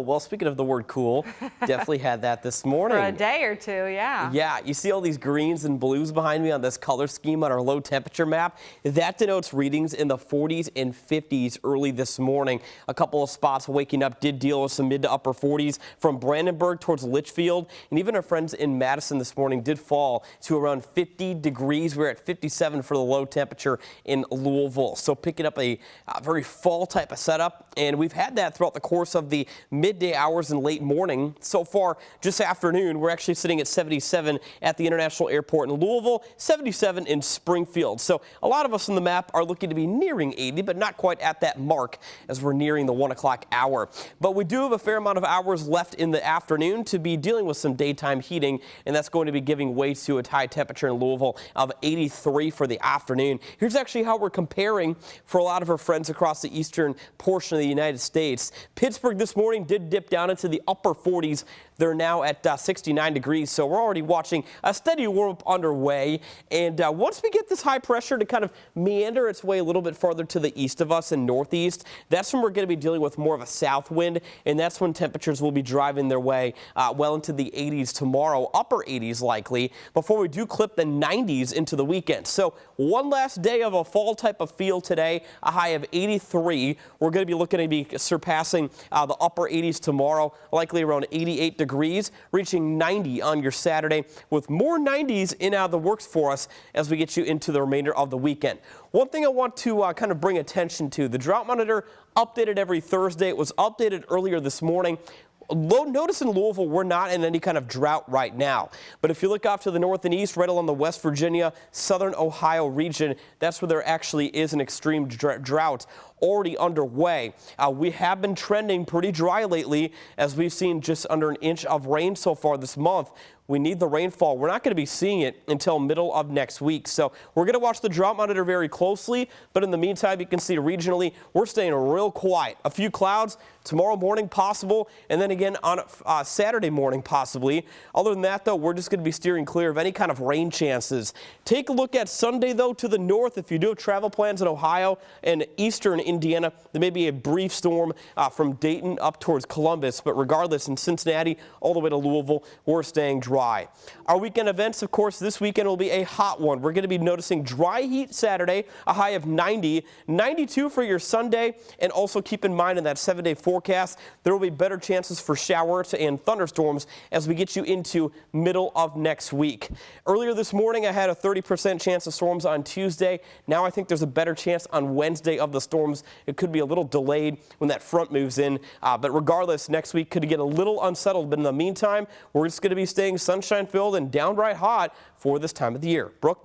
Well, speaking of the word cool, definitely had that this morning. For a day or two, yeah. Yeah, you see all these greens and blues behind me on this color scheme on our low temperature map. That denotes readings in the 40s and 50s early this morning. A couple of spots waking up did deal with some mid to upper 40s from Brandenburg towards Litchfield. And even our friends in Madison this morning did fall to around 50 degrees. We're at 57 for the low temperature in Louisville. So picking up a very fall type of setup. And we've had that throughout the course of the midday hours and late morning. So far, just afternoon, we're actually sitting at 77 at the International Airport in Louisville, 77 in Springfield. So a lot of us on the map are looking to be nearing 80, but not quite at that mark as we're nearing the 1 o'clock hour. But we do have a fair amount of hours left in the afternoon to be dealing with some daytime heating, and that's going to be giving way to a high temperature in Louisville of 83 for the afternoon. Here's actually how we're comparing for a lot of our friends across the eastern portion of the United States. Pittsburgh this morning did dip down into the upper 40s. They're now at 69 degrees, so we're already watching a steady warm-up underway. And once we get this high pressure to kind of meander its way a little bit farther to the east of us and northeast, that's when we're going to be dealing with more of a south wind, and that's when temperatures will be driving their way well into the 80s tomorrow, upper 80s likely, before we do clip the 90s into the weekend. So one last day of a fall type of feel today, a high of 83. We're going to be looking to be surpassing the upper 80s tomorrow, likely around 88 degrees, reaching 90 on your Saturday, with more 90s in the works for us as we get you into the remainder of the weekend. One thing I want to kind of bring attention to, the drought monitor updated every Thursday. It was updated earlier this morning. Notice in Louisville, we're not in any kind of drought right now. But if you look off to the north and east, right along the West Virginia, southern Ohio region, that's where there actually is an extreme drought already underway. We have been trending pretty dry lately, as we've seen just under an inch of rain so far this month. We need the rainfall. We're not going to be seeing it until middle of next week. So we're going to watch the drought monitor very closely. But in the meantime, you can see regionally, we're staying real quiet. A few clouds tomorrow morning possible, and then again on Saturday morning possibly. Other than that, though, we're just going to be steering clear of any kind of rain chances. Take a look at Sunday, though, to the north. If you do have travel plans in Ohio and eastern Indiana, there may be a brief storm from Dayton up towards Columbus. But regardless, in Cincinnati all the way to Louisville, we're staying dry. Our weekend events, of course, this weekend will be a hot one. We're going to be noticing dry heat Saturday, a high of 90, 92 for your Sunday, and also keep in mind in that 7-day forecast, there will be better chances for showers and thunderstorms as we get you into middle of next week. Earlier this morning, I had a 30% chance of storms on Tuesday. Now I think there's a better chance on Wednesday of the storms. It could be a little delayed when that front moves in, but regardless, next week could get a little unsettled. But in the meantime, we're just going to be staying sunshine filled and downright hot for this time of the year. Brooke.